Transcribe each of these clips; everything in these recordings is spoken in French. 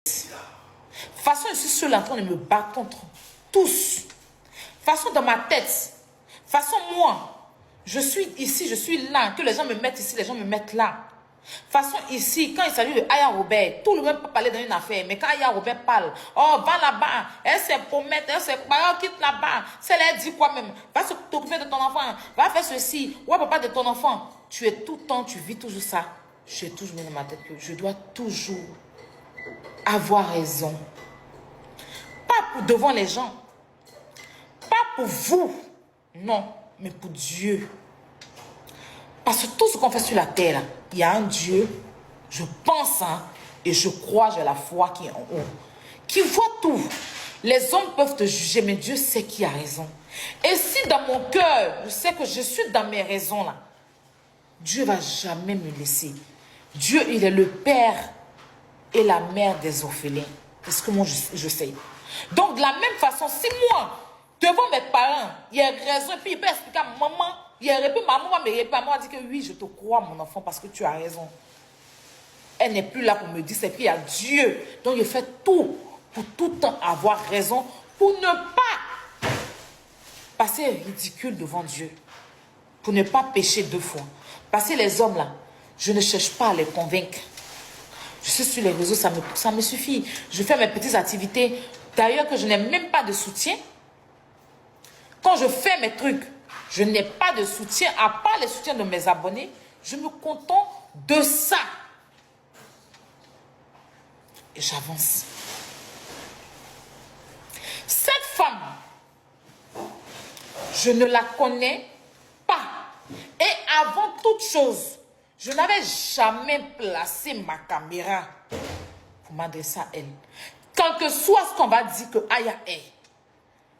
Façon, je suis seule en train de me battre contre tous. Façon, dans ma tête. Façon, moi, je suis ici, je suis là. Que les gens me mettent ici, les gens me mettent là. Façon, ici, quand il s'agit de Aya Robert, tout le monde peut parler dans une affaire. Mais quand Aya Robert parle, oh, va là-bas, elle s'est promettre, elle s'est quoi, quitte là-bas. C'est elle dit quoi même? Va t'occuper de ton enfant, va faire ceci. Ouais, papa de ton enfant. Tu es tout le temps, tu vis toujours ça. J'ai toujours mis dans ma tête que je dois toujours avoir raison. Pas pour devant les gens. Pas pour vous. Non, mais pour Dieu. Parce que tout ce qu'on fait sur la terre, là, il y a un Dieu, je pense, hein, et je crois, j'ai la foi qui est en haut, qui voit tout. Les hommes peuvent te juger, mais Dieu sait qui a raison. Et si dans mon cœur, je sais que je suis dans mes raisons, là, Dieu ne va jamais me laisser. Dieu, il est le père et la mère des orphelins. C'est ce que moi, je sais. Donc, de la même façon, si moi, devant mes parents, il y a raison, et puis il peut expliquer à maman, il y a répété, maman va me répéter, maman dit que oui, je te crois, mon enfant, parce que tu as raison. Elle n'est plus là pour me dire, c'est qu'il y a Dieu. Donc, je fais tout pour tout le temps avoir raison, pour ne pas passer ridicule devant Dieu, pour ne pas pécher deux fois. Parce que les hommes, là, je ne cherche pas à les convaincre. Je suis sur les réseaux, ça me suffit. Je fais mes petites activités. D'ailleurs, que je n'ai même pas de soutien. Quand je fais mes trucs, je n'ai pas de soutien, à part les soutiens de mes abonnés. Je me contente de ça. Et j'avance. Cette femme, je ne la connais pas. Et avant toute chose, je n'avais jamais placé ma caméra pour m'adresser à elle. Quel que soit ce qu'on va dire que Aya est.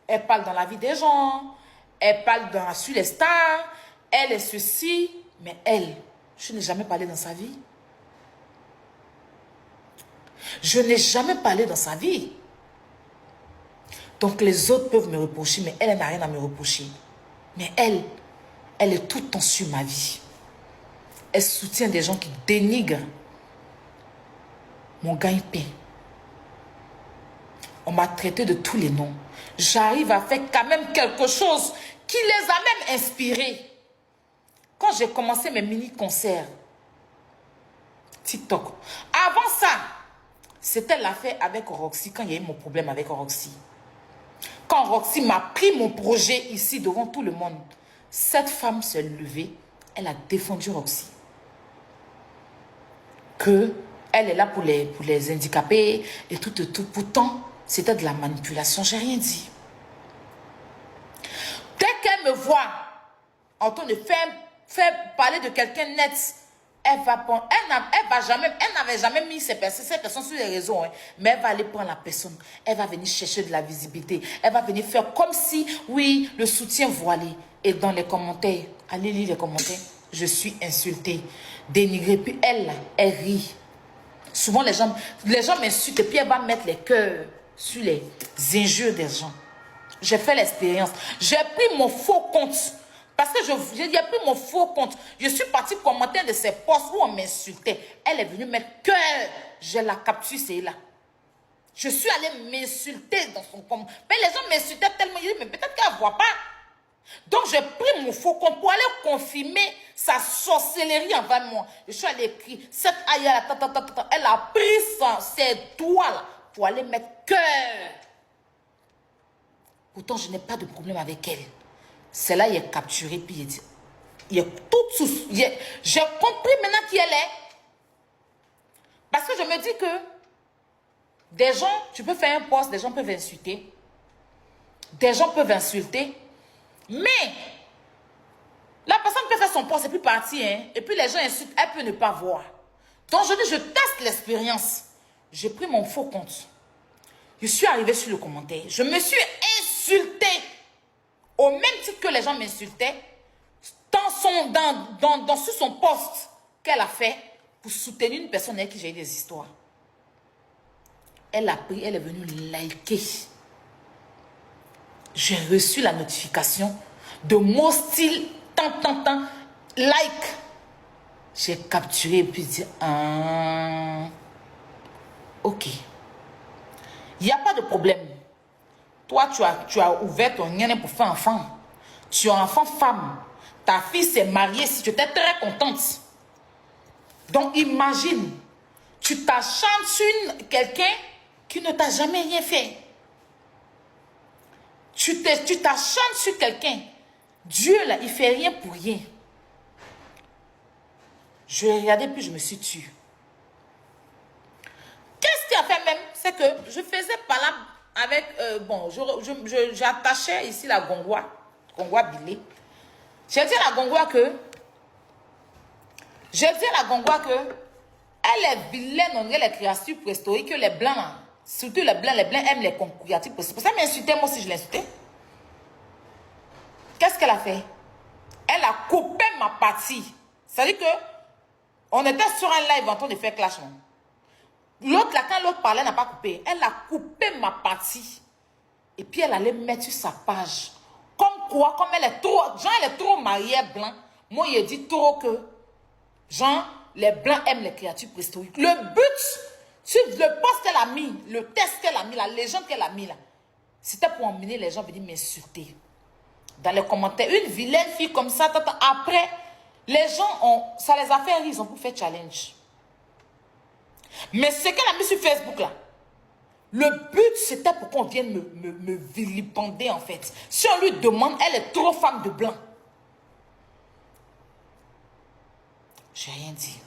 Elle parle dans la vie des gens, elle parle sur les stars, elle est ceci, mais elle, je n'ai jamais parlé dans sa vie. Je n'ai jamais parlé dans sa vie. Donc les autres peuvent me reprocher, mais elle n'a rien à me reprocher. Mais elle est tout le temps sur ma vie. Elle soutient des gens qui dénigrent mon gagne-pain. On m'a traité de tous les noms. J'arrive à faire quand même quelque chose qui les a même inspirés. Quand j'ai commencé mes mini-concerts, TikTok, avant ça, c'était l'affaire avec Roxy, quand il y a eu mon problème avec Roxy. Quand Roxy m'a pris mon projet ici devant tout le monde, cette femme s'est levée, elle a défendu Roxy. Que elle est là pour les handicapés et tout. Pourtant, c'était de la manipulation, j'ai rien dit. Dès qu'elle me voit en train de faire parler de quelqu'un net, elle n'avait jamais mis ces personnes sur les réseaux, hein, mais elle va aller prendre la personne, elle va venir chercher de la visibilité, elle va venir faire comme si, oui, le soutien voilé. Et dans les commentaires, allez lire les commentaires, je suis insultée, dénigrée, puis elle rit. Souvent, les gens m'insultent et puis elle va mettre les cœurs sur les injures des gens. J'ai fait l'expérience. J'ai pris mon faux compte. Parce que j'ai pris mon faux compte. Je suis partie commenter de ces posts où on m'insultait. Elle est venue mettre cœur. Je la capture, c'est là. Je suis allée m'insulter dans son compte. Mais les gens m'insultaient tellement. Je dis, mais peut-être qu'elle ne voit pas. Donc, j'ai pris mon faux compte pour aller confirmer sa sorcellerie envers moi. Je suis allée écrire, cette Aya, elle a pris ses doigts là, pour aller mettre cœur. Pourtant, je n'ai pas de problème avec elle. C'est là, il est capturé, puis il dit, il est tout sous. J'ai compris maintenant qui elle est. Parce que je me dis que des gens, tu peux faire un post, des gens peuvent insulter. Des gens peuvent insulter. Mais, la personne peut faire son poste, c'est plus parti, hein. Et puis les gens insultent, elle peut ne pas voir. Donc je dis, je teste l'expérience. J'ai pris mon faux compte. Je suis arrivée sur le commentaire. Je me suis insultée. Au même titre que les gens m'insultaient. Sur son poste qu'elle a fait pour soutenir une personne avec qui j'ai eu des histoires. Elle a pris, elle est venue liker. J'ai reçu la notification de mon style, like. J'ai capturé et puis dit, ok. Il n'y a pas de problème. Toi, tu as ouvert ton nez pour faire enfant. Tu es enfant femme. Ta fille s'est mariée. Si tu étais très contente. Donc, imagine, tu t'acharnes sur quelqu'un qui ne t'a jamais rien fait. Tu t'acharnes sur quelqu'un. Dieu, là, il ne fait rien pour rien. Je l'ai regardé, puis je me suis tue. Qu'est-ce qui a fait même? C'est que je faisais par là avec... j'attachais ici la gongoua Bilé. J'ai dit à la gongoua que... Elle est vilaine, on dirait les créatures préhistoriques, que les blancs, surtout les blancs aiment les créatures préhistoriques. C'est pour ça qu'elle m'insultait, moi aussi je l'insultais. Qu'est-ce qu'elle a fait? Elle a coupé ma partie. C'est-à-dire que on était sur un live en train de faire clash. L'autre, là, quand l'autre parlait, n'a pas coupé. Elle a coupé ma partie. Et puis elle allait mettre sur sa page. Comme quoi, comme elle est trop... Genre, elle est trop mariée blanc. Moi, il a dit trop que... Genre, les blancs aiment les créatures préhistoriques. Le but, sur le post qu'elle a mis, le test qu'elle a mis, la légende qu'elle a mis là, c'était pour emmener les gens venir m'insulter. Dans les commentaires, une vilaine fille comme ça, après, les gens ça les a fait rire, ils ont pour faire challenge. Mais ce qu'elle a mis sur Facebook là, le but c'était pour qu'on vienne me vilipender en fait. Si on lui demande, elle est trop femme de blanc. J'ai rien dit.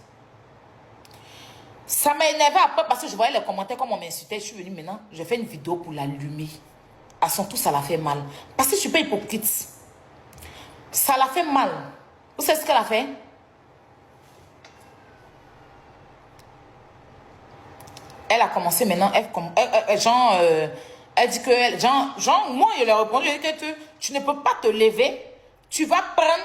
Ça m'a énervé après parce que je voyais les commentaires comme on m'insultait. Je suis venue maintenant, je fais une vidéo pour l'allumer. À son tour, ça l'a fait mal. Parce que je ne suis pas hypocrite. Ça l'a fait mal. Vous savez ce qu'elle a fait? Elle a commencé maintenant, elle dit que, moi, je lui ai répondu, que tu ne peux pas te lever, tu vas prendre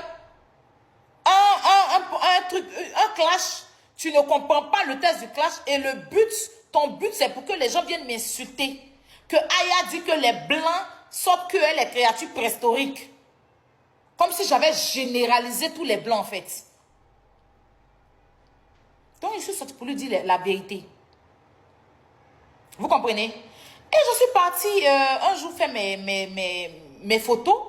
un clash, tu ne comprends pas le test du clash, et le but, ton but, c'est pour que les gens viennent m'insulter. Que Aya dit que les blancs sortent que les créatures préhistoriques. Comme si j'avais généralisé tous les blancs, en fait. Donc, je suis sortie pour lui dire la vérité. Vous comprenez? Et je suis partie un jour faire mes photos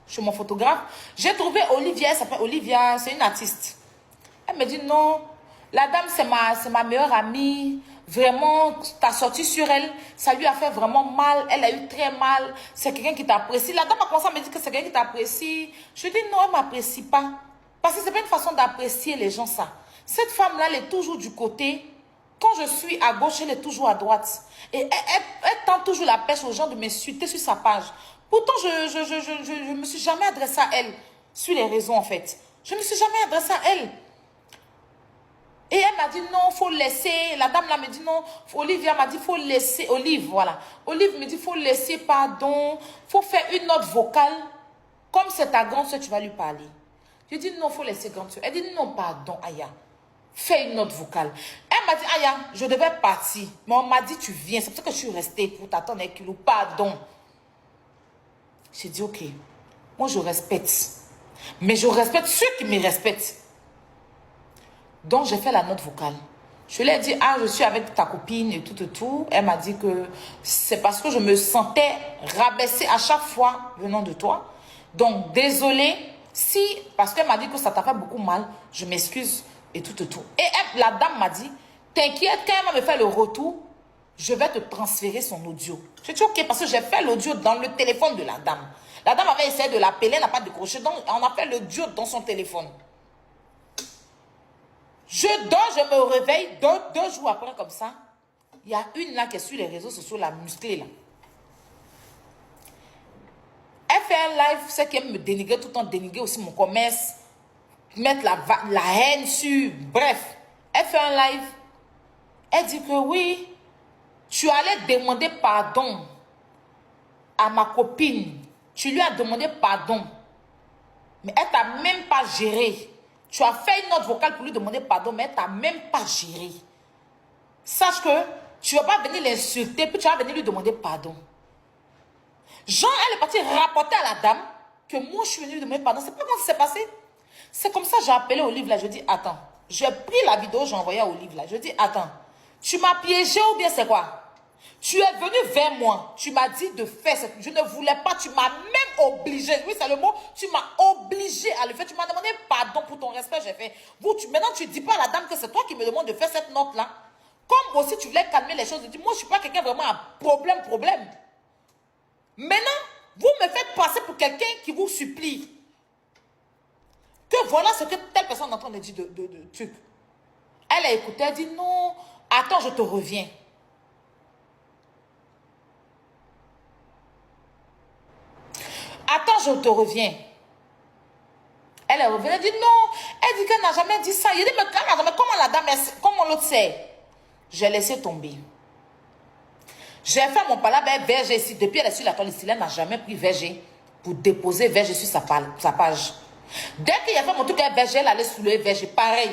chez mon photographe. J'ai trouvé Olivia, elle s'appelle Olivia, c'est une artiste. Elle me dit non, la dame c'est ma meilleure amie. Vraiment, t'as sorti sur elle, ça lui a fait vraiment mal. Elle a eu très mal. C'est quelqu'un qui t'apprécie. La dame a commencé à me dire que c'est quelqu'un qui t'apprécie. Je lui dis non, elle ne m'apprécie pas. Parce que c'est pas une façon d'apprécier les gens, ça. Cette femme-là, elle est toujours du côté. Quand je suis à gauche, elle est toujours à droite. Et elle tend toujours la pêche aux gens de m'insulter sur sa page. Pourtant, je me suis jamais adressée à elle sur les réseaux, en fait. Je ne me suis jamais adressée à elle. Et elle m'a dit non, il faut laisser. La dame là me dit non. Olivia m'a dit il faut laisser. Olive, voilà. Olive me dit il faut laisser pardon. Il faut faire une note vocale. Comme c'est ta grande soeur, tu vas lui parler. Je dis non, il faut laisser grande soeur. Elle dit non, pardon, Aya. Fais une note vocale. Elle m'a dit, Aya, je devais partir. Mais on m'a dit, tu viens. C'est pour ça que je suis restée pour t'attendre un kilo. Pardon. J'ai dit, ok. Moi, je respecte. Mais je respecte ceux qui me respectent. Donc, j'ai fait la note vocale. Je lui ai dit, ah, je suis avec ta copine et tout. Elle m'a dit que c'est parce que je me sentais rabaissée à chaque fois venant de toi. Donc, désolée. Si, parce qu'elle m'a dit que ça t'a fait beaucoup mal, je m'excuse. Et tout. Et la dame m'a dit, t'inquiète, quand elle va me faire le retour, je vais te transférer son audio. J'ai dit, ok, parce que j'ai fait l'audio dans le téléphone de la dame. La dame avait essayé de l'appeler, elle n'a pas décroché, donc on a fait l'audio dans son téléphone. Je dors, je me réveille, deux jours après comme ça, il y a une là qui est sur les réseaux sociaux, la musclée là. Elle fait un live, c'est qu'elle me dénigrait tout le temps, dénigrer aussi mon commerce, mettre la haine sur... Bref, elle fait un live. Elle dit que oui, tu allais demander pardon à ma copine. Tu lui as demandé pardon. Mais elle t'a même pas géré. Tu as fait une note vocale pour lui demander pardon, mais elle t'a même pas géré. Sache que tu ne vas pas venir l'insulter, puis tu vas venir lui demander pardon. Genre, elle est partie rapporter à la dame que moi, je suis venue lui demander pardon. C'est pas comment ça s'est passé. C'est comme ça que j'ai appelé Olive là. Je dis, attends. J'ai pris la vidéo, j'ai envoyé à Olive là. Je dis, attends. Tu m'as piégé ou bien c'est quoi? Tu es venu vers moi. Tu m'as dit de faire cette... Je ne voulais pas. Tu m'as même obligé. Oui, c'est le mot. Tu m'as obligé à le faire. Tu m'as demandé pardon pour ton respect. J'ai fait. Maintenant, tu ne dis pas à la dame que c'est toi qui me demandes de faire cette note-là. Comme aussi, tu voulais calmer les choses. Tu dis, moi, je ne suis pas quelqu'un vraiment à problème. Maintenant, vous me faites passer pour quelqu'un qui vous supplie. Que voilà ce que telle personne est en train de dire de truc. Elle a écouté. Elle dit, non, attends, je te reviens. Attends, je te reviens. Elle est revenue, elle dit non. Elle dit qu'elle n'a jamais dit ça. Il dit, mais comment la dame, comment l'autre sait? J'ai laissé tomber. J'ai fait mon palabre verger ici. Depuis elle est sur la toile ici, elle n'a jamais pris verger pour déposer verger sur sa page. Dès qu'il a fait mon truc avec verger, elle allait soulever verger. Pareil.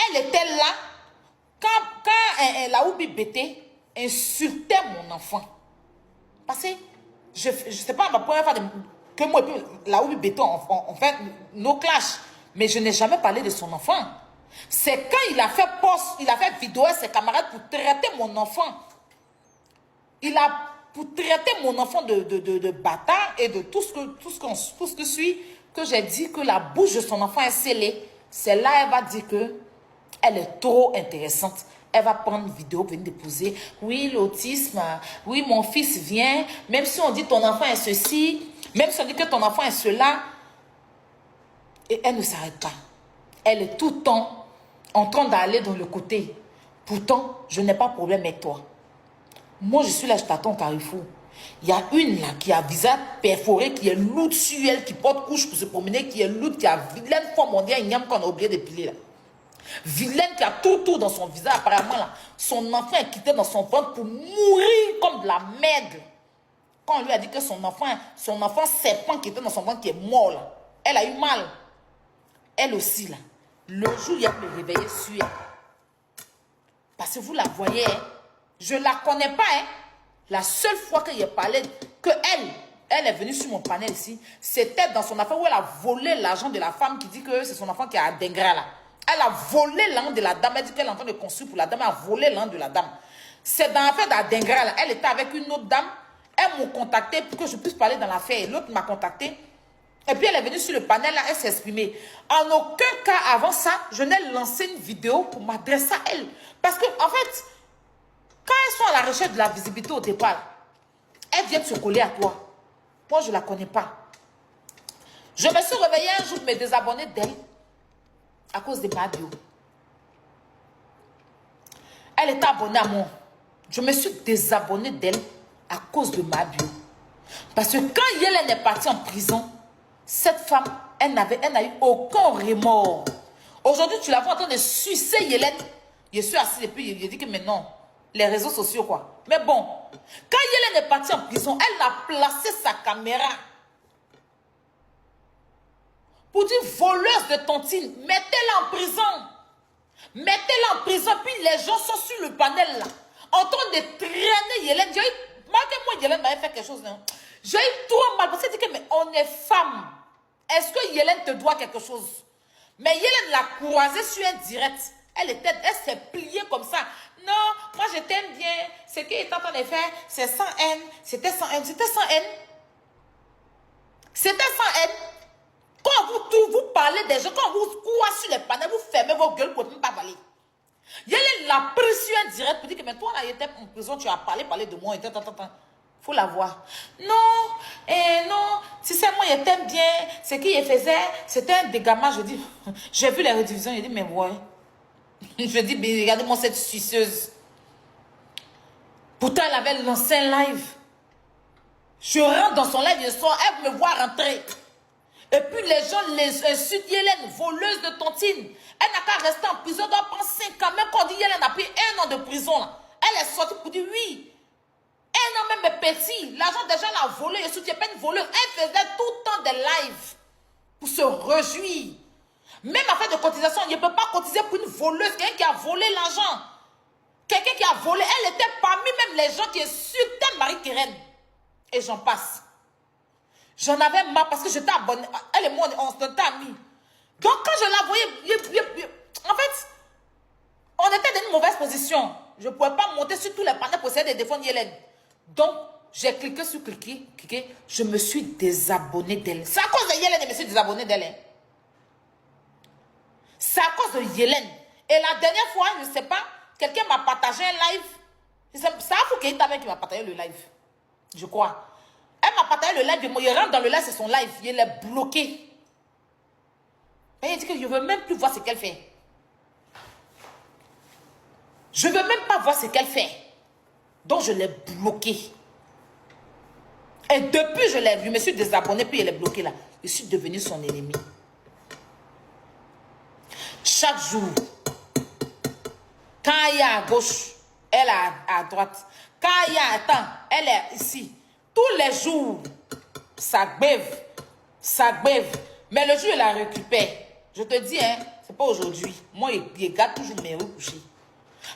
Elle était là quand la Oubi Bété insultait mon enfant. Parce que je ne sais pas ma première fois que moi et puis là où béton on fait nos clashs, mais je n'ai jamais parlé de son enfant. C'est quand il a fait post, il a fait vidéo à ses camarades pour traiter mon enfant. Pour traiter mon enfant de bâtard et de tout ce que suit, que j'ai dit que la bouche de son enfant est scellée. C'est là elle va dire que elle est trop intéressante. Elle va prendre une vidéo pour venir déposer. Oui, l'autisme. Oui, mon fils vient. Même si on dit ton enfant est ceci. Même si on dit que ton enfant est cela. Et elle ne s'arrête pas. Elle est tout le temps en train d'aller dans le côté. Pourtant, je n'ai pas de problème avec toi. Moi, je suis là, je t'attends au Carrefour. Il y a une là qui a visage perforé, qui est lourde sur elle, qui porte couche pour se promener, qui est lourde, qui a vilaine forme mondiale, une qu'on a oublié d'épiler là. Vilaine qui a tout dans son visage. Apparemment, là, son enfant est quitté dans son ventre pour mourir comme de la merde. Quand on lui a dit que son enfant serpent qui était dans son ventre qui est mort, là, elle a eu mal. Elle aussi, là. Le jour où il a me réveiller sur elle. Parce que vous la voyez, hein, je ne la connais pas. Hein. La seule fois qu'il a parlé, elle est venue sur mon panel ici, c'était dans son affaire où elle a volé l'argent de la femme qui dit que c'est son enfant qui a Dengra là. Elle a volé l'an de la dame. Elle dit qu'elle est en train de construire pour la dame. Elle a volé l'an de la dame. C'est dans l'affaire d'Adengra. Elle était avec une autre dame. Elle m'a contacté pour que je puisse parler dans l'affaire. L'autre m'a contacté. Et puis elle est venue sur le panel là. Elle s'est exprimée. En aucun cas avant ça, je n'ai lancé une vidéo pour m'adresser à elle. Parce que en fait, quand elles sont à la recherche de la visibilité au départ, elles viennent se coller à toi. Moi, je ne la connais pas. Je me suis réveillée un jour pour me désabonner d'elle. À cause de ma bio. Elle était abonnée à moi. Je me suis désabonnée d'elle à cause de ma bio. Parce que quand Yellen est partie en prison, cette femme, elle n'a eu aucun remords. Aujourd'hui, tu la vois en train de sucer Yellen. Je suis assis et puis il dit que maintenant, les réseaux sociaux quoi. Mais bon, quand Yellen est partie en prison, elle a placé sa caméra pour dire voleuse de tontine, mettez-la en prison. Mettez-la en prison. Puis les gens sont sur le panel là, en train de traîner Yellen. Marquez-moi, Yellen m'avait fait quelque chose. J'ai eu trop mal parce qu'elle dit que mais on est femme. Est-ce que Yellen te doit quelque chose? Mais Yellen l'a croisée sur un direct. Elle s'est pliée comme ça. Non, moi je t'aime bien. Ce qu'il est en train de faire, c'est sans haine. C'était sans haine. C'était sans haine. C'était sans haine. Quand vous parlez des gens, quand vous courez sur les panels, vous fermez vos gueules pour ne pas parler. Yellen l'a pris sur un direct pour dire que mais toi, là, il était en prison, tu as parlé de moi. Il faut la voir. Non, non, si c'est moi, il t'aime bien. Ce qu'il faisait, c'était un dégâment. Je dis, j'ai vu les rediffusions, il dit, mais ouais. Je dis, mais regardez-moi cette suceuse. Pourtant, elle avait lancé un live. Je rentre dans son live, je sors, elle me voit rentrer. Et puis les gens les insultent Yellen, voleuse de tontine. Elle n'a qu'à rester en prison, elle doit prendre 5 ans. Même quand on dit Yellen a pris 1 an de prison, là. Elle est sortie pour dire oui. 1 an même est petit. L'argent déjà elle a volé, elle soutient pas une voleuse. Elle faisait tout le temps des lives pour se réjouir. Même en fait de cotisation, il ne peut pas cotiser pour une voleuse, quelqu'un qui a volé l'argent. Quelqu'un qui a volé, elle était parmi même les gens qui insultaient Marie-Kérène. Et j'en passe. J'en avais marre parce que j'étais abonnée. Elle et moi, on s'était amis. Donc, quand je la voyais, en fait, on était dans une mauvaise position. Je ne pouvais pas monter sur tous les panneaux pour essayer de défendre Yélène. Donc, j'ai cliqué sur cliquer. Je me suis désabonné d'elle. C'est à cause de Yélène que je me suis désabonné d'elle. Hein. C'est à cause de Yélène. Et la dernière fois, je ne sais pas, quelqu'un m'a partagé un live. C'est Afou Keïta qui m'a partagé le live. Je crois. Elle m'a partagé le live. Il rentre dans le live, c'est son live. Il est bloqué. Et elle dit que je ne veux même plus voir ce qu'elle fait. Je ne veux même pas voir ce qu'elle fait. Donc, je l'ai bloqué. Et depuis, je me suis désabonné, puis elle est bloquée là. Je suis devenue son ennemi. Chaque jour, quand il y a à gauche, elle est à droite. Quand il y a un temps, elle est ici. Tous les jours, ça bève. Ça bève. Mais le jour, elle la récupère. Je te dis, hein, c'est pas aujourd'hui. Moi, je garde toujours mes rues couchées.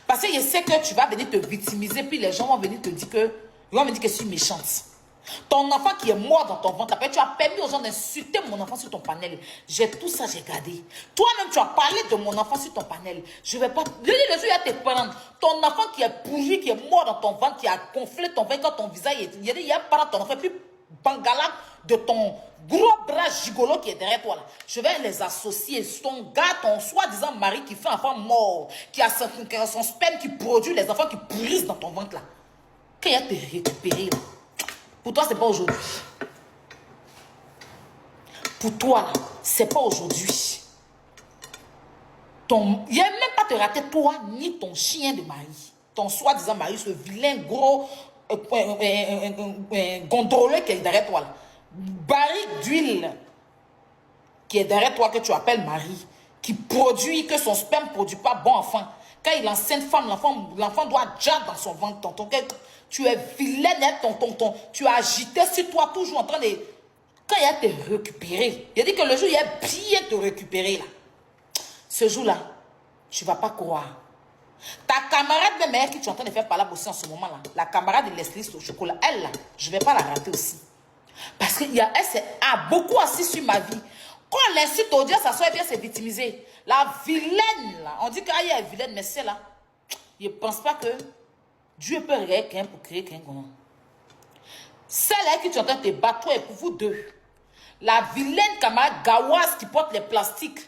Parce que je sais que tu vas venir te victimiser, puis les gens vont venir te dire que, ils vont me dire que je suis méchante. Ton enfant qui est mort dans ton ventre, après tu as permis aux gens d'insulter mon enfant sur ton panel. J'ai tout ça, j'ai gardé. Toi-même, tu as parlé de mon enfant sur ton panel. Je vais pas... Le jour, il va te prendre. Ton enfant qui est pourri, qui est mort dans ton ventre, qui a gonflé ton ventre, quand ton visage est... Il y a un parent de ton enfant, puis bangala de ton gros bras gigolo qui est derrière toi là. Je vais les associer. Ton gars, ton soi-disant mari qui fait un enfant mort, qui a son sperme qui produit les enfants qui pourrissent dans ton ventre là. Quand il a te récupéré là. Pour toi, c'est pas aujourd'hui. Pour toi, là, c'est pas aujourd'hui. Il n'y a même pas te rater toi, ni ton chien de mari. Ton soi-disant mari, ce vilain gros gondroleux qui est derrière toi. Là. Barrique d'huile qui est derrière toi, que tu appelles mari, qui produit, que son sperme ne produit pas bon enfant. Quand il enceinte femme, l'enfant doit déjà dans son ventre. Tu es vilaine, tu as agité sur toi, toujours en train de... Quand il y a te récupérer, il a dit que le jour, il y a bien te récupérer là. Ce jour-là, tu ne vas pas croire. Ta camarade, même elle qui tu es en train de faire parler aussi en ce moment-là, la camarade de Leslie au chocolat, elle là, je ne vais pas la rater aussi. Parce qu'elle a beaucoup assis sur ma vie. Quand elle incite au Dieu, ça soit bien, c'est victimisé. La vilaine là, on dit qu'elle est vilaine, mais c'est là. Je ne pense pas que Dieu peut créer quelqu'un pour créer quelqu'un. Celle-là qui tu es en train de te battre, toi et pour vous deux. La vilaine camarade Gawaz qui porte les plastiques.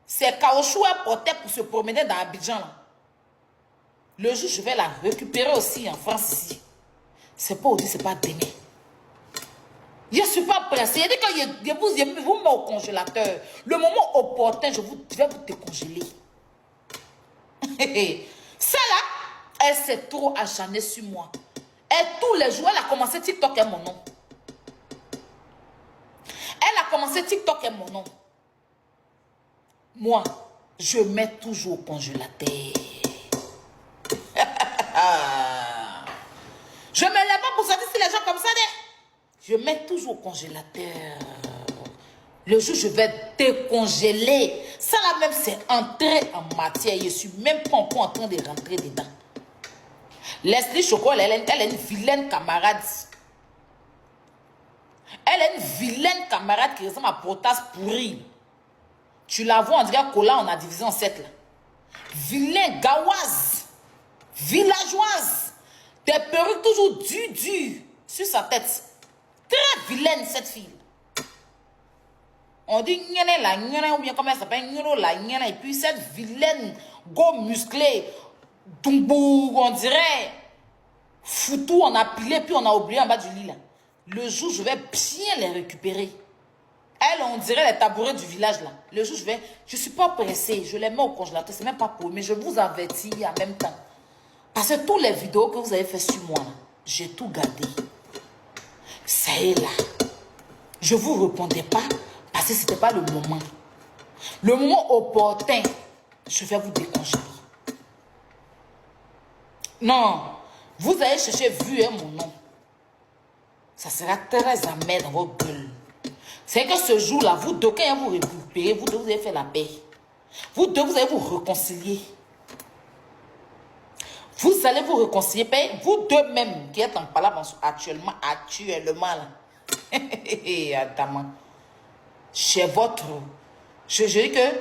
C'est caoutchouc à porter pour se promener dans Abidjan. Là. Le jour, je vais la récupérer aussi en France ici. C'est pas aujourd'hui, c'est pas demain. Je ne suis pas pressée. Il dit que je vous mets au congélateur. Le moment opportun, je vais vous décongeler. Celle-là, elle s'est trop acharnée sur moi. Et tous les jours, elle a commencé TikTok et mon nom. Elle a commencé TikTok et mon nom. Moi, je mets toujours au congélateur. Je ne me lève pas pour sortir si les gens comme ça. Je mets toujours au congélateur. Le jour, je vais décongeler. Ça là même, c'est entrer en matière. Je ne suis même pas encore en train de rentrer dedans. Leslie Chocolat, elle est une vilaine camarade. Elle est une vilaine camarade qui ressemble à Potas pourri. Tu la vois, on dirait Cola, on a divisé en 7 là. Vilain, Gawaz. Villageoise. Des perruques toujours dures sur sa tête. Très vilaine cette fille. On dit Nyene la Nyene, ou bien comment elle s'appelle Nyoro la Nyene. Et puis cette vilaine, go musclée, Dumbo, on dirait foutou, on a pilé, puis on a oublié en bas du lit là. Le jour, je vais bien les récupérer. Elle, on dirait les tabourets du village là. Le jour, je ne suis pas pressée, je les mets au congélateur, c'est même pas pour, mais je vous avertis en même temps. Parce que toutes les vidéos que vous avez fait sur moi, j'ai tout gardé. Ça est là. Je ne vous répondais pas parce que ce n'était pas le moment. Le moment opportun, je vais vous décongeler. Non, vous allez chercher vu mon nom. Ça sera très amer dans votre gueule. C'est que ce jour-là, vous deux, quand vous récupérez, vous deux, vous avez fait la paix. Vous deux, vous allez vous réconcilier. Vous allez vous réconcilier. Vous deux même, qui êtes en palabre actuellement là. Adama. Chez votre... Je dis que...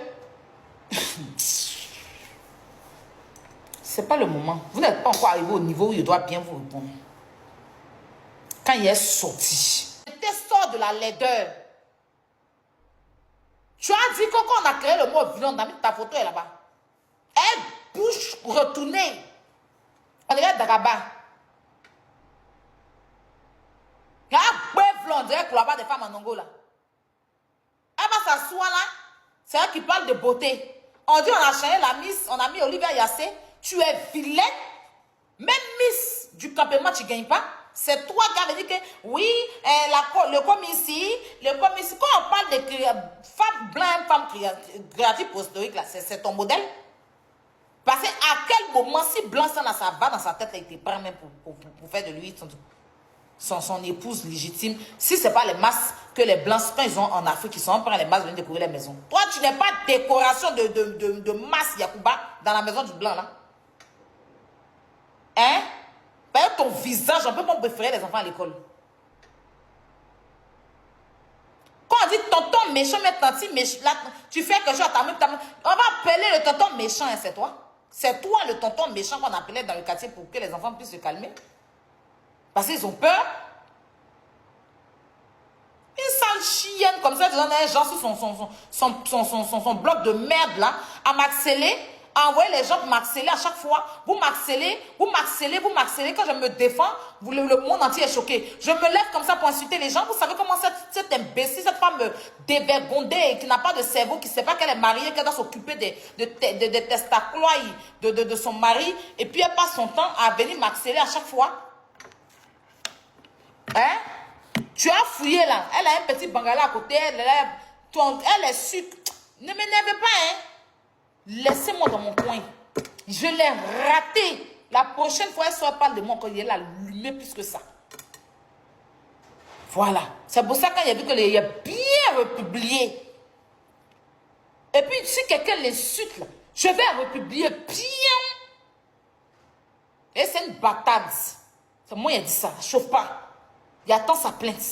c'est pas le moment. Vous n'êtes pas encore arrivé au niveau où il doit bien vous répondre. Quand il est sorti, c'était sort de la laideur. Tu as dit que quand on a créé le mot violent, on a mis ta photo est là-bas. Elle bouche retournée. On dirait Dagaba. Il y a un bœuf on dirait qu'il y a des femmes en Angola. Elle va s'asseoir là. C'est elle qui parle de beauté. On dit on a changé la Miss, on a mis Olivia Yassé. Tu es vilaine. Même Miss du campement, tu ne gagnes pas. C'est toi qui as dit que oui, le commissaire, quand on parle de femmes blanches, femmes créatives postériques, c'est ton modèle. Parce qu'à quel moment, si blanc ça va dans sa tête, il te prend même pour faire de lui son épouse légitime. Si ce n'est pas les masses que les blancs, quand ils ont en Afrique, ils sont en train les masses de venir découvrir les maisons. Toi, tu n'es pas décoration de masse Yakuba dans la maison du blanc là. Hein? Par ton visage, on peut pas préférer les enfants à l'école. Quand on dit tonton méchant, mais tanti méchant, là, tu fais quelque chose à ta main, on va appeler le tonton méchant, hein, c'est toi. C'est toi le tonton méchant qu'on appelait dans le quartier pour que les enfants puissent se calmer. Parce qu'ils ont peur. Une sale chienne comme ça, un genre sur son bloc de merde là, à m'accélérer. Envoyer les gens pour m'accélérer à chaque fois. Vous m'accélérez. Quand je me défends, le monde entier est choqué. Je me lève comme ça pour insulter les gens. Vous savez comment cette imbécile, cette femme dévergondée, qui n'a pas de cerveau, qui ne sait pas qu'elle est mariée, qu'elle doit s'occuper des testaclois de son mari. Et puis elle passe son temps à venir m'accélérer à chaque fois. Hein? Tu as fouillé là. Elle a un petit bangala à côté. Elle est sucre. Ne m'énervez pas, hein? Laissez-moi dans mon coin. Je l'ai raté. La prochaine fois, elle parle de moi quand il est là, allumé plus que ça. Voilà. C'est pour ça quand il a vu qu'il a bien republié. Et puis, si quelqu'un l'insulte, je vais republier bien. Et c'est une bâtarde. C'est moi qui ai dit ça. Chauffe pas. Il attend sa plainte.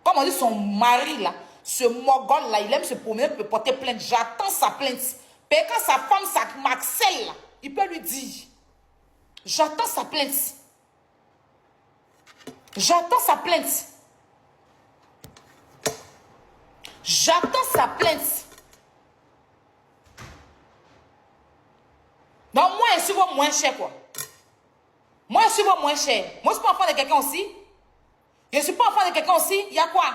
Comme on dit, son mari là. Ce mogol là, il aime se promener pour porter plainte. J'attends sa plainte. Mais quand sa femme, ça m'accèle, il peut lui dire. J'attends sa plainte. J'attends sa plainte. J'attends sa plainte. Donc moi, je suis moins cher quoi. Moi, je suis moins cher. Moi, je suis pas enfant de quelqu'un aussi. Je ne suis pas enfant de quelqu'un aussi. Il y a quoi?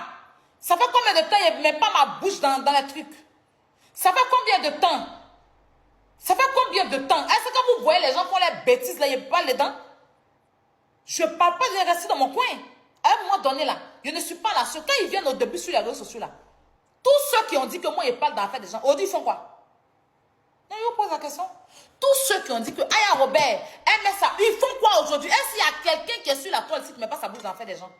Ça fait combien de temps il ne met pas ma bouche dans les trucs? Ça fait combien de temps? Ça fait combien de temps? Est-ce que vous voyez les gens font les bêtises là, ils parlent dedans? Je ne parle pas de rester dans mon coin. À un moment donné là, je ne suis pas là. Quand ils viennent au début sur les réseaux sociaux là, tous ceux qui ont dit que moi, ils parlent d'affaires des gens, aujourd'hui, ils font quoi? Non, je vous pose la question. Tous ceux qui ont dit que Aya Robert, elle met ça, ils font quoi aujourd'hui? Est-ce qu'il y a quelqu'un qui est sur la toile ici qui ne met pas sa bouche dans l'affaire des gens?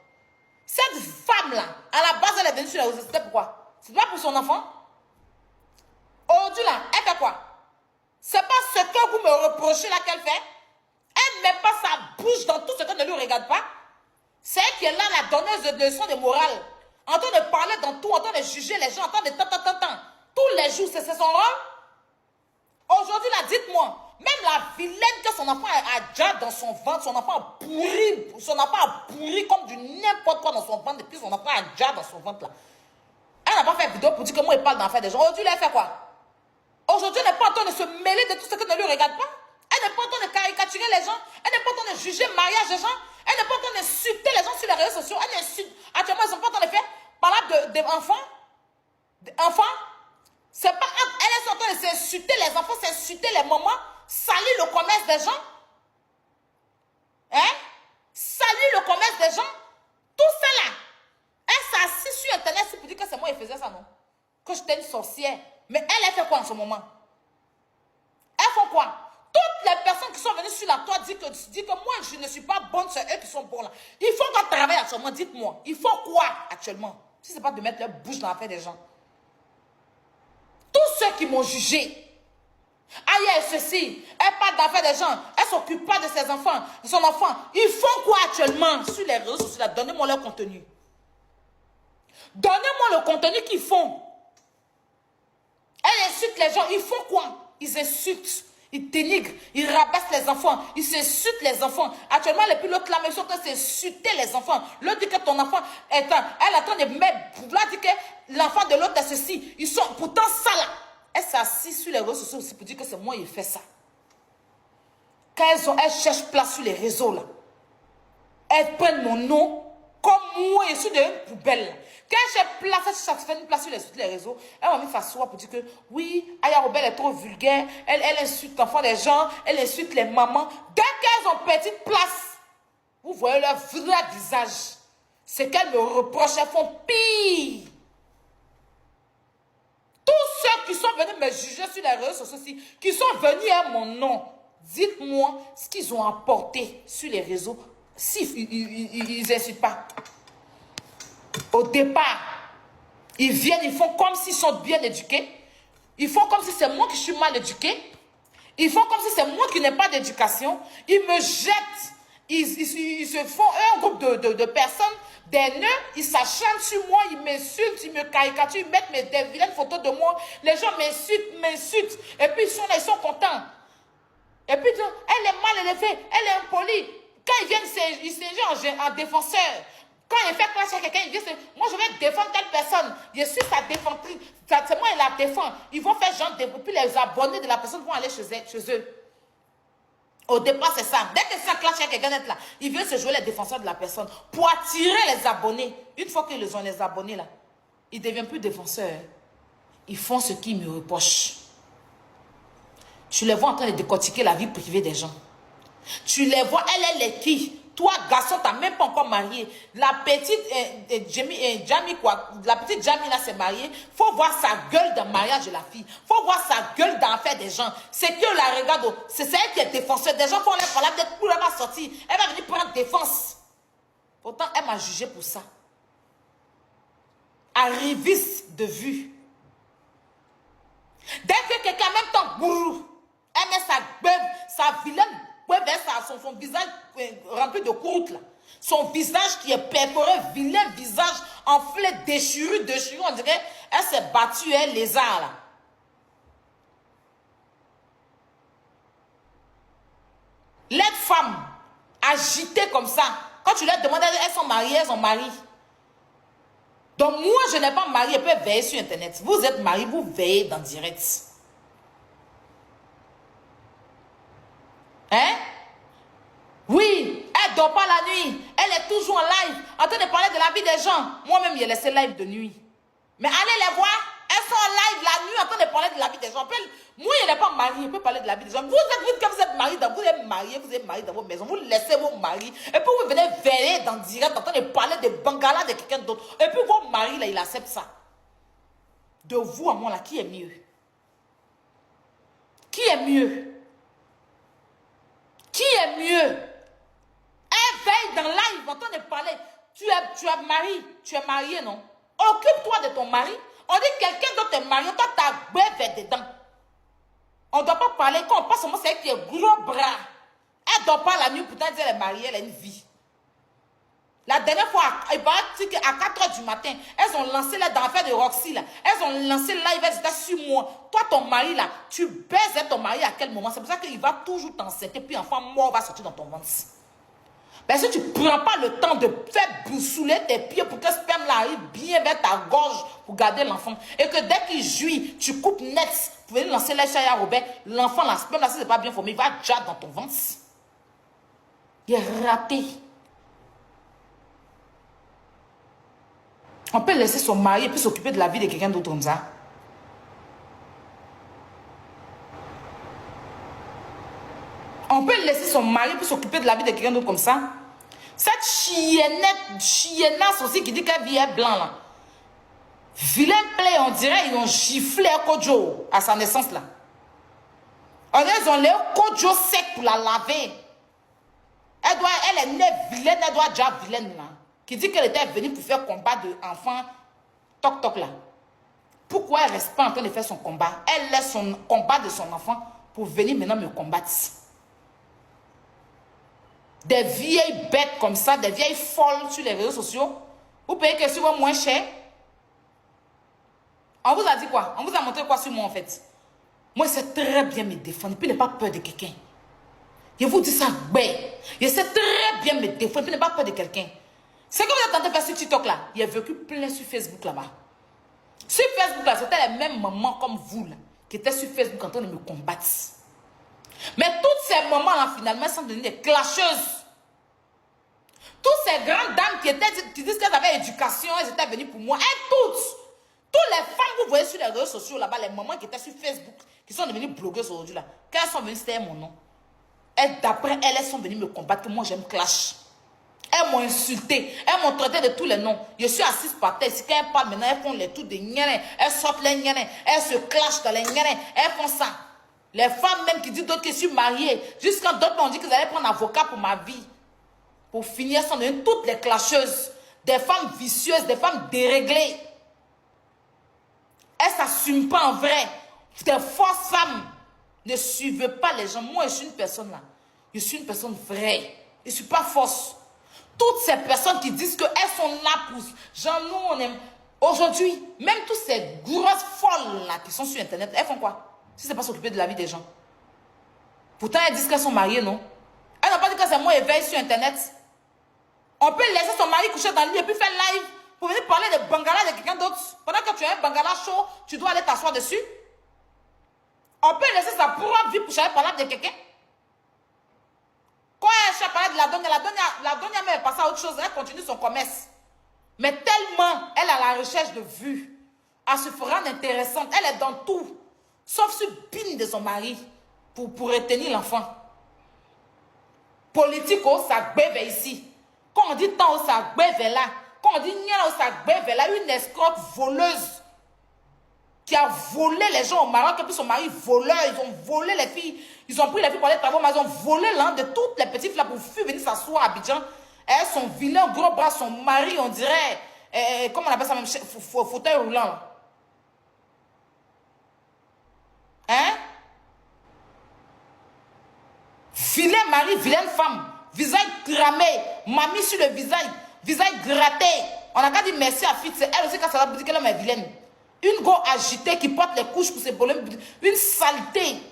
Cette femme-là, à la base, elle est venue sur la réseau. C'était pourquoi? C'est pas pour son enfant? Aujourd'hui, là, elle fait quoi? C'est pas ce que vous me reprochez là qu'elle fait. Elle ne met pas sa bouche dans tout ce que ne lui regarde pas. C'est elle qui est là, la donneuse de leçons de morale. En train de parler dans tout, en train de juger les gens, en train de tant. Tous les jours, c'est son rôle. Aujourd'hui, là, dites-moi, même la vilaine que son enfant a déjà dans son ventre, son enfant a pourri comme du n'importe quoi dans son ventre, depuis son enfant a déjà dans son ventre là. Elle n'a pas fait vidéo pour dire que moi, il parle d'enfer des gens. Aujourd'hui, elle fait quoi? Aujourd'hui, elle n'est pas en train de se mêler de tout ce que ne lui regarde pas. Elle n'est pas en train de caricaturer les gens. Elle n'est pas en train de juger le mariage des gens. Elle n'est pas en train d'insulter les gens sur les réseaux sociaux. Elle insulte. Actuellement, ils ne sont pas en train de faire parler d'enfants. Enfants. C'est pas. Elle est en train de s'insulter les enfants, s'insulter les mamans, salir le commerce des gens. Hein? Salir le commerce des gens. Tout ça là. Elle s'assied sur Internet pour dire que c'est moi qui faisais ça, non? Que j'étais une sorcière. Mais elle fait quoi en ce moment? Elles font quoi? Toutes les personnes qui sont venues sur la toile disent que moi, je ne suis pas bonne, c'est eux qui sont bons là. Il faut qu'on travaille actuellement, dites-moi. Il faut quoi actuellement? Si ce n'est pas de mettre leur bouche dans l'affaire des gens. Tous ceux qui m'ont jugé. Aïe, ceci, elle parle d'affaires des gens. Elle ne s'occupe pas de ses enfants, de son enfant. Ils font quoi actuellement sur les réseaux sociaux? Donnez-moi leur contenu. Donnez-moi le contenu qu'ils font. Elle insulte les gens. Ils font quoi? Ils insultent. Il dénigre, il rabaisse les enfants, il s'insulte les enfants. Actuellement, depuis l'autre la maison, c'est insulter les enfants. L'autre dit que ton enfant est elle est en train de mettre, l'autre dit que l'enfant de l'autre est ceci. Ils sont pourtant ça là. Elle s'assit sur les réseaux sociaux aussi pour dire que c'est moi qui ai fait ça. Quand elles cherchent place sur les réseaux là, elles prennent mon nom comme moi, je suis de une poubelle. Quand j'ai placé, ça fait une place sur les réseaux, elle m'a mis s'asseoir pour dire que oui, Aya Robert est trop vulgaire, elle insulte l'enfant des gens, elle insulte les mamans. Dès qu'elles ont petite place, vous voyez leur vrai visage. C'est qu'elles me reprochent, elles font pire. Tous ceux qui sont venus me juger sur les réseaux sociaux, qui sont venus à mon nom, dites-moi ce qu'ils ont apporté sur les réseaux. Si ils n'insultent pas. Au départ, ils viennent, ils font comme s'ils sont bien éduqués. Ils font comme si c'est moi qui suis mal éduqué. Ils font comme si c'est moi qui n'ai pas d'éducation. Ils me jettent. Ils se font un groupe de personnes, des nœuds. Ils s'acharnent sur moi, ils m'insultent, ils me caricaturent, ils mettent des vilaines photos de moi. Les gens m'insultent. Et puis ils sont là, ils sont contents. Et puis elle est mal élevée, elle est impolie. Quand ils viennent, ils s'ingèrent en défenseur. Quand il fait clash à quelqu'un, ils disent, moi je vais défendre telle personne. Je suis sa défendrice. C'est moi qui la défend. Ils vont faire genre de... Puis les abonnés de la personne vont aller chez eux. Au départ, c'est ça. Dès que ça clash à quelqu'un d'être là, ils veulent se jouer les défenseurs de la personne pour attirer les abonnés. Une fois qu'ils ont les abonnés là, ils ne deviennent plus défenseurs. Ils font ce qu'ils me reprochent. Tu les vois en train de décortiquer la vie privée des gens. Tu les vois, elle est qui? Toi, garçon, tu n'as même pas encore marié. La petite Jamie, quoi. La petite Jamie, là, s'est mariée. Il faut voir sa gueule dans le mariage de la fille. Il faut voir sa gueule dans l'affaire des gens. C'est que la regarde, c'est elle qui est défenseur. Des gens font les parler, peut-être pour elle va sortir. Elle va venir prendre défense. Pourtant, elle m'a jugé pour ça. Arriviste de vue. Dès que quelqu'un, en même temps, bourrou, elle met sa vilaine vers son visage rempli de croûte là. Son visage qui est perforé, vilain visage enflé, déchiré, on dirait elle s'est battue, elle lézard là. Les femmes agitées comme ça, quand tu leur demandes, elles sont mariées, elles ont mari. Donc moi je n'ai pas marié, elle peut veiller sur internet. Vous êtes mariés, vous veillez dans direct. Hein? Oui, elle ne dort pas la nuit. Elle est toujours en live, en train de parler de la vie des gens. Moi-même, j'ai laissé live de nuit. Mais allez les voir. Elles sont en live la nuit, en train de parler de la vie des gens. Moi, je n'ai pas marié, je peux parler de la vie des gens. Quand vous êtes mariés, vous êtes mariés dans vos maisons. Vous laissez vos maris. Et puis vous venez veiller dans direct, en train de parler de Bangala de quelqu'un d'autre. Et puis vos maris, là, il accepte ça. De vous à moi, là, qui est mieux? Qui est mieux? Qui est mieux? Elle veille dans live, en train de parler. Tu es marié, non? Occupe-toi de ton mari. On dit que quelqu'un d'autre est marié, toi, t'as bébé dedans. On ne doit pas parler, quand on passe au moins, c'est elle qui est gros bras. Elle ne dort pas la nuit, pourtant, elle est mariée, elle a une vie. La dernière fois, il paraît qu'à 4 h du matin, elles ont lancé là dans l'affaire de Roxy, là. Elles ont lancé live, elles étaient sur moi. Toi, ton mari, là, tu baises ton mari à quel moment? C'est pour ça qu'il va toujours t'enceinte, puis enfant mort va sortir dans ton ventre. Mais si tu ne prends pas le temps de faire boussouler tes pieds pour que le sperme là arrive bien vers ta gorge pour garder l'enfant, et que dès qu'il jouit, tu coupes net pour venir lancer les chats à Robert, l'enfant, la sperme là, si ce n'est pas bien formé, il va déjà dans ton ventre. Il est raté. On peut laisser son mari et puis s'occuper de la vie de quelqu'un d'autre comme ça. On peut laisser son mari pour s'occuper de la vie de quelqu'un d'autre comme ça. Cette chiennasse aussi qui dit qu'elle vient blanc là. Vilain play, on dirait ils ont giflé Kojo à sa naissance là. On dirait ils ont les Kojo sec pour la laver. Elle est née vilaine, elle doit déjà vilaine là. Qui dit qu'elle était venue pour faire combat d'enfants toc toc là. Pourquoi elle ne reste pas en train de faire son combat? Elle laisse son combat de son enfant pour venir maintenant me combattre. Des vieilles bêtes comme ça, des vieilles folles sur les réseaux sociaux. Vous payez que sur moins cher. On vous a dit quoi? On vous a montré quoi sur moi en fait? Moi, je sais très bien me défendre. Puis, n'ai pas peur de quelqu'un. Je vous dis ça, ben. Je sais très bien me défendre. Puis, n'ai pas peur de quelqu'un. C'est comme vous êtes en train de faire sur TikTok là. Il y a vécu plein sur Facebook là-bas. Sur Facebook là, c'était les mêmes mamans comme vous là, qui étaient sur Facebook en train de me combattre. Mais toutes ces mamans là, finalement, sont devenues des clasheuses. Toutes ces grandes dames qui disent qu'elles avaient éducation, elles étaient venues pour moi. Elles toutes les femmes que vous voyez sur les réseaux sociaux là-bas, les mamans qui étaient sur Facebook, qui sont devenues blogueuses aujourd'hui là, quand elles sont venues, c'était mon nom. D'après elles, elles sont venues me combattre, que moi j'aime clash. Elles m'ont insulté, elles m'ont traité de tous les noms. Je suis assise par terre. Si quand elles parlent maintenant, elles font les trucs de gnané. Elles sortent les gnané. Elles se clashent dans les gnané. Elles font ça. Les femmes même qui disent d'autres que je suis mariée. Jusqu'à d'autres m'ont dit qu'ils allaient prendre un avocat pour ma vie. Pour finir, elles sont devenues toutes les clasheuses. Des femmes vicieuses, des femmes déréglées. Elles ne s'assument pas en vrai. Des fausses femmes ne suivent pas les gens. Moi, je suis une personne là. Je suis une personne vraie. Je ne suis pas fausse. Toutes ces personnes qui disent qu'elles sont là pour... Genre, nous, on aime... Aujourd'hui, même toutes ces grosses folles là qui sont sur Internet, elles font quoi? Si c'est pas s'occuper de la vie des gens. Pourtant, elles disent qu'elles sont mariées, non? Elles n'ont pas dit que c'est moi éveil sur Internet. On peut laisser son mari coucher dans le lit et puis faire live pour venir parler de bangala de quelqu'un d'autre. Pendant que tu as un bangala chaud, tu dois aller t'asseoir dessus. On peut laisser sa propre vie pour parler de quelqu'un. Quand elle parle de la donia même est passée à autre chose, elle continue son commerce. Mais tellement elle a la recherche de vues, elle se rend intéressante, elle est dans tout, sauf sur pine de son mari pour retenir l'enfant. Politique, oh, ça gbève ici. Quand on dit tant, oh, ça gbève là. Quand on dit nia, oh, ça gbève là. Une escroque voleuse qui a volé les gens au Maroc, et puis son mari voleur, ils ont volé les filles, ils ont pris les filles pour les travaux, mais ils ont volé l'un de toutes les petites filles pour fuir venir s'asseoir à Abidjan. Elles sont vilains, gros bras, son mari, on dirait, comment on appelle ça même, fauteuil roulant. Hein? Vilain mari, vilaine femme, visage cramé, mamie sur le visage gratté. On a qu'à dire merci à Fitz, c'est elle aussi quand ça va dire qu'elle est vilaine. Une go agitée qui porte les couches pour ses problèmes. Une saleté.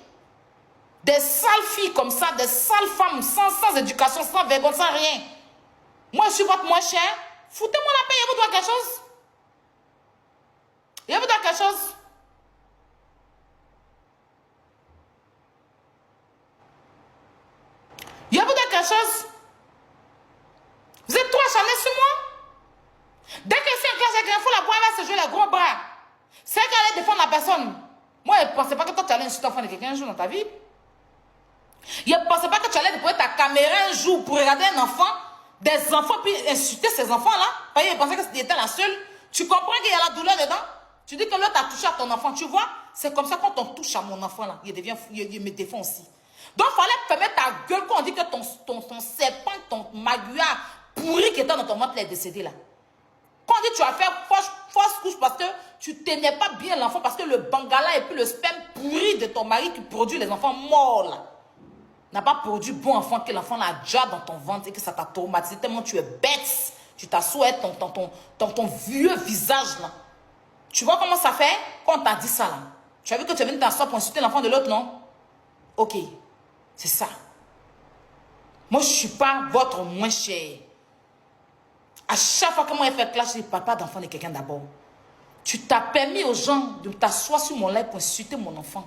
Des sales filles comme ça, des sales femmes sans éducation, sans vergogne, sans rien. Moi, je suis votre moins cher. Foutez-moi la paix, il vous doit quelque chose. Il vous doit quelque chose. Il vous doit quelque chose. Vous êtes trop acharnés sur moi. Dès que c'est un clash avec l'info, la voix va se jouer les gros bras. C'est qu'elle allait défendre la personne. Moi, je ne pensais pas que toi, tu allais insulter l'enfant de quelqu'un un jour dans ta vie. Je ne pensais pas que tu allais déployer ta caméra un jour pour regarder un enfant, des enfants, puis insulter ces enfants-là. Parce que je pensais que c'était la seule. Tu comprends qu'il y a la douleur dedans? Tu dis que l'autre a touché à ton enfant. Tu vois? C'est comme ça quand on touche à mon enfant, là, il me défend aussi. Donc, il fallait fermer ta gueule quand on dit que ton serpent, ton magua pourri qui était dans ton ventre est décédé là. Quand on dit que tu as fait fausse couche parce que tu tenais pas bien l'enfant, parce que le bangala et puis le sperme pourri de ton mari qui produit les enfants morts là, n'a pas produit bon enfant, que l'enfant l'a déjà dans ton ventre et que ça t'a traumatisé tellement tu es bête. Tu t'assois ton vieux visage là. Tu vois comment ça fait quand on t'a dit ça là? Tu as vu que tu es venu t'asseoir pour insulter l'enfant de l'autre, non? Ok, c'est ça. Moi, je ne suis pas votre moins cher. À chaque fois que moi, je fais clash, je ne parle pas d'enfant de quelqu'un d'abord. Tu t'as permis aux gens de t'asseoir sur mon lait pour insulter mon enfant.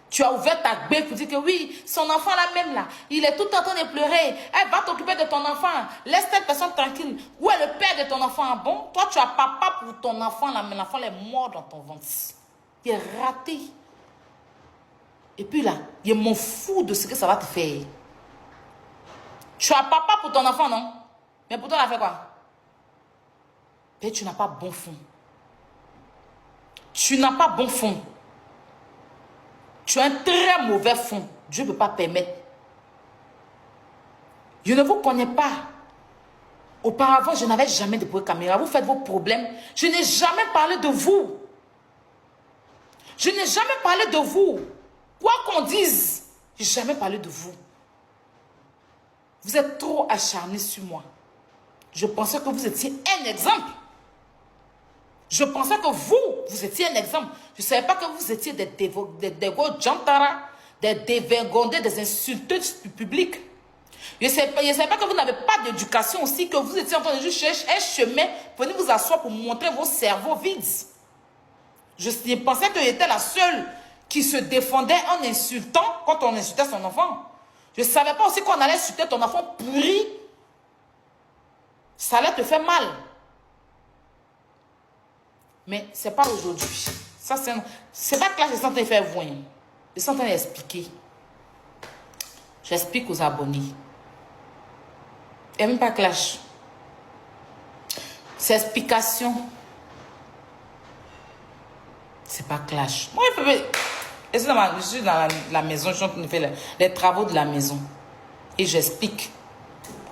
Tu as ouvert ta gueule pour dire que oui, son enfant là même là, il est tout en train de pleurer. Elle va t'occuper de ton enfant. Laisse cette personne tranquille. Où est le père de ton enfant? Bon, toi tu as papa pour ton enfant là, mais l'enfant est mort dans ton ventre. Il est raté. Et puis là, je m'en fous de ce que ça va te faire. Tu as papa pour ton enfant, non? Mais pour toi, elle a fait quoi? Et tu n'as pas bon fond. Tu n'as pas bon fond. Tu as un très mauvais fond. Dieu ne peut pas permettre. Je ne vous connais pas. Auparavant, je n'avais jamais déployé caméra. Vous faites vos problèmes. Je n'ai jamais parlé de vous. Je n'ai jamais parlé de vous. Quoi qu'on dise, je n'ai jamais parlé de vous. Vous êtes trop acharnés sur moi. Je pensais que vous étiez un exemple. Je pensais que vous vous étiez un exemple. Je ne savais pas que vous étiez des jantara, des dévergondés, des insulteuses publiques. Je ne savais pas que vous n'avez pas d'éducation aussi, que vous étiez en train de juste chercher un chemin, venir vous asseoir pour montrer vos cerveaux vides. Je pensais que j'étais la seule qui se défendait en insultant quand on insultait son enfant. Je ne savais pas aussi qu'on allait insulter ton enfant pourri. Ça allait te faire mal. Mais ce n'est pas aujourd'hui. Ça, c'est pas que là, je suis en train de faire voir. Je suis en train d'expliquer. J'explique aux abonnés. Il n'y a même pas clash. C'est explication. C'est pas clash. Moi, je suis dans la maison, je suis en train de faire les travaux de la maison. Et j'explique.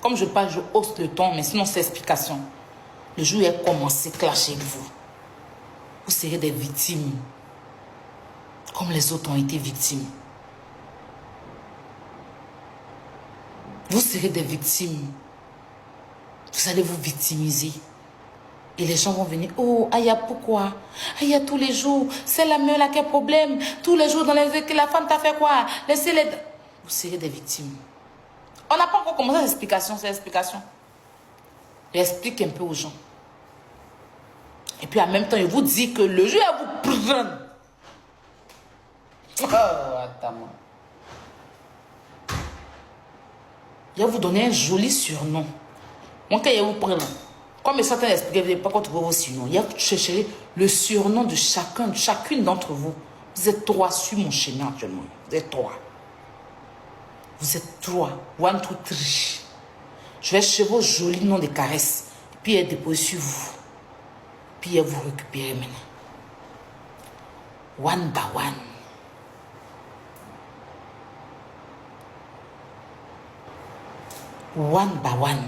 Comme je parle, je hausse le ton, mais sinon, c'est explication. Le jour où il a commencé à clasher avec vous, vous serez des victimes. Comme les autres ont été victimes. Vous serez des victimes. Vous allez vous victimiser. Et les gens vont venir. Oh, Aya, pourquoi? Aya, tous les jours, c'est la meule qui a problème. Tous les jours, dans les la femme t'a fait quoi? Laissez-les. Vous serez des victimes. On n'a pas encore commencé l'explication, c'est l'explication. J'explique un peu aux gens. Et puis en même temps, il vous dit que le jeu à vous prendre. Oh, attends. Il va vous donner un joli surnom. Moi, quand il vous prend, comme certains expliquent, vous n'avez pas contre vos surnoms. Il va chercher le surnom de chacune d'entre vous. Vous êtes trois sur mon chemin actuellement. Vous êtes trois. Vous êtes trois. One, two, three. Je vais chercher vos jolis noms de caresses. Puis elle dépose sur vous. Puis elle vous récupère maintenant. One by one. One by one.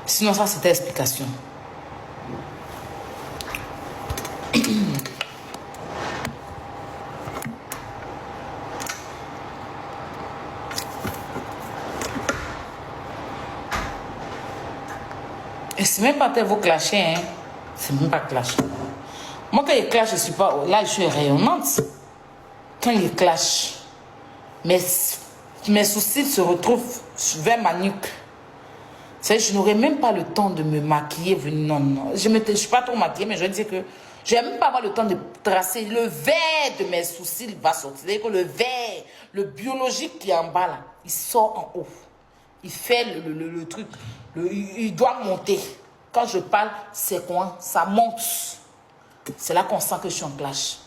Sinon, ça, c'était l'explication. Et c'est même pas tel vous clasher, hein. C'est même pas clash. Moi, quand il clash, je suis pas. Là, je suis rayonnante. Quand il clash, mes sourcils se retrouvent vers ma nuque. Je n'aurais même pas le temps de me maquiller. Non. Je ne suis pas trop maquillée, mais je dis que je n'ai même pas avoir le temps de tracer. Le vert de mes sourcils va sortir. C'est-à-dire que le vert, le biologique qui est en bas, là, il sort en haut. Il fait le truc. Il doit monter. Quand je parle, c'est quoi? Ça monte. C'est là qu'on sent que je suis en clash.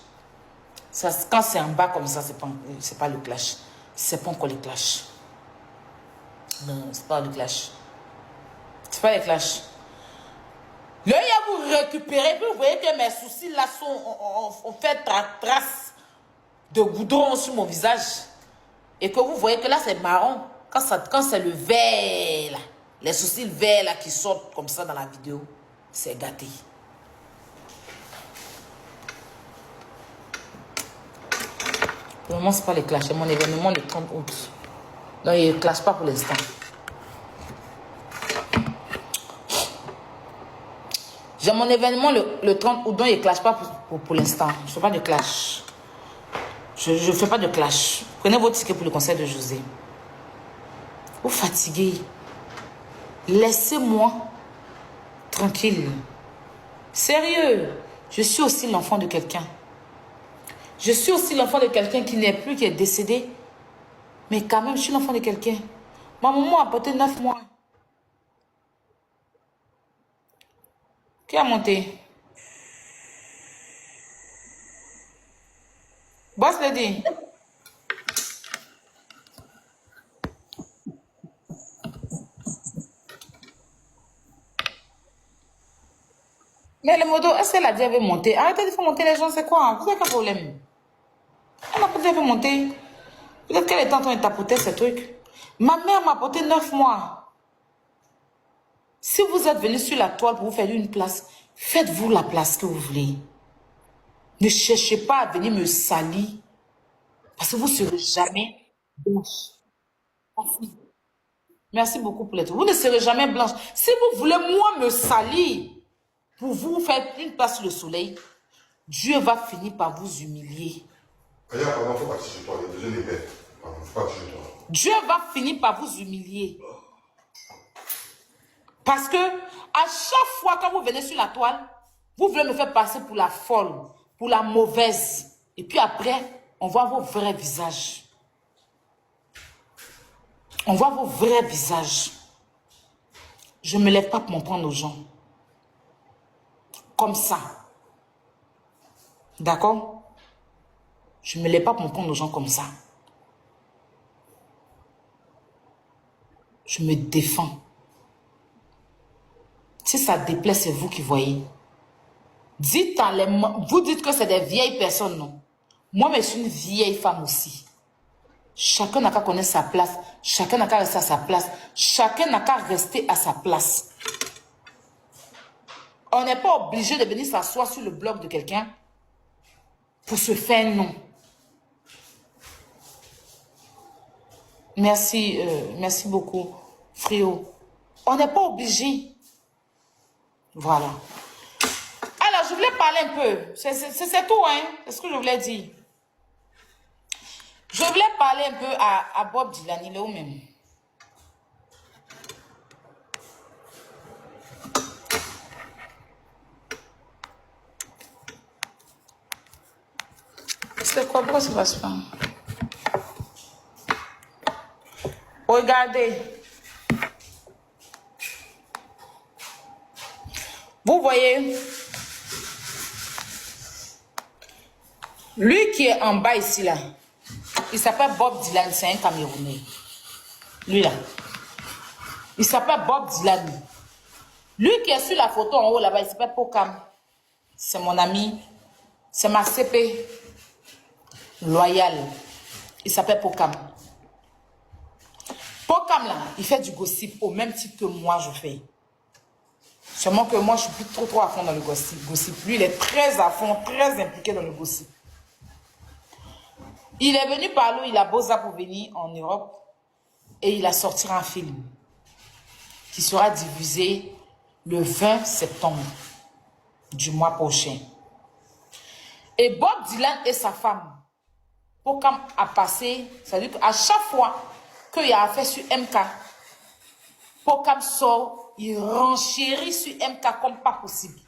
Quand c'est en bas comme ça, c'est pas le clash. C'est pas encore le clash. Non, c'est pas le clash. C'est pas le clash. Là, il y a vous récupérer, puis vous voyez que mes sourcils là ont fait trace de goudron sur mon visage. Et que vous voyez que là, c'est marron. Quand c'est le vert, là, les sourcils verts là, qui sortent comme ça dans la vidéo, c'est gâté. Pour le moment, ce n'est pas les clashs. C'est mon événement le 30 août. Donc, il ne clash pas pour l'instant. J'ai mon événement le 30 août, donc il ne clash pas pour l'instant. Je ne fais pas de clash. Je ne fais pas de clash. Prenez vos tickets pour le conseil de José. Vous fatiguez. Laissez-moi tranquille. Sérieux. Je suis aussi l'enfant de quelqu'un. Je suis aussi l'enfant de quelqu'un qui n'est plus, qui est décédé. Mais quand même, je suis l'enfant de quelqu'un. Ma maman a porté 9 mois. Qui a monté? Boss lady. Mais le moto, est-ce qu'elle a dit qu'elle veut monter? Arrêtez de faire monter les gens, c'est quoi? Vous avez quel problème? Elle n'a pas dit qu'elle veut monter. Peut-être qu'elle est en train de tapoter ces trucs. Ma mère m'a porté 9 mois. Si vous êtes venu sur la toile pour vous faire une place, faites-vous la place que vous voulez. Ne cherchez pas à venir me salir. Parce que vous ne serez jamais blanche. Merci beaucoup pour les trucs. Vous ne serez jamais blanche. Si vous voulez, moi, me salir pour vous faire une place sur le soleil, Dieu va finir par vous humilier. Dieu va finir par vous humilier. Parce que à chaque fois quand vous venez sur la toile, vous voulez me faire passer pour la folle, pour la mauvaise. Et puis après, on voit vos vrais visages. On voit vos vrais visages. Je ne me lève pas pour m'en prendre aux gens. Comme ça. D'accord? Je ne me lève pas pour m'en prendre aux gens comme ça. Je me défends. Si ça déplaît, c'est vous qui voyez. Vous dites que c'est des vieilles personnes, non? Moi, je suis une vieille femme aussi. Chacun n'a qu'à connaître sa place. Chacun n'a qu'à rester à sa place. Chacun n'a qu'à rester à sa place. On n'est pas obligé de venir s'asseoir sur le bloc de quelqu'un pour se faire un nom. Merci, merci beaucoup, Frio. On n'est pas obligé. Voilà. Alors, je voulais parler un peu. C'est tout, hein? C'est ce que je voulais dire. Je voulais parler un peu à Bob Dylan. Il est où même? C'est quoi? Pourquoi ça va se faire? Regardez. Vous voyez? Lui qui est en bas ici, là. Il s'appelle Bob Dylan, c'est un Camerounais. Lui là. Il s'appelle Bob Dylan. Lui qui est sur la photo en haut là-bas, il s'appelle Pokam. C'est mon ami. C'est ma CP loyale. Il s'appelle Pokam. Pokam là, il fait du gossip au même titre que moi je fais. Seulement que moi je suis plus trop à fond dans le gossip. Lui il est très à fond, très impliqué dans le gossip. Il est venu par là, il a beau ça pour venir en Europe et il a sorti un film qui sera diffusé le 20 septembre du mois prochain. Et Bob Dylan et sa femme, Pokam a passé, c'est-à-dire qu'à chaque fois qu'il y a affaire sur MK, Pokam sort, il renchérit sur MK comme pas possible.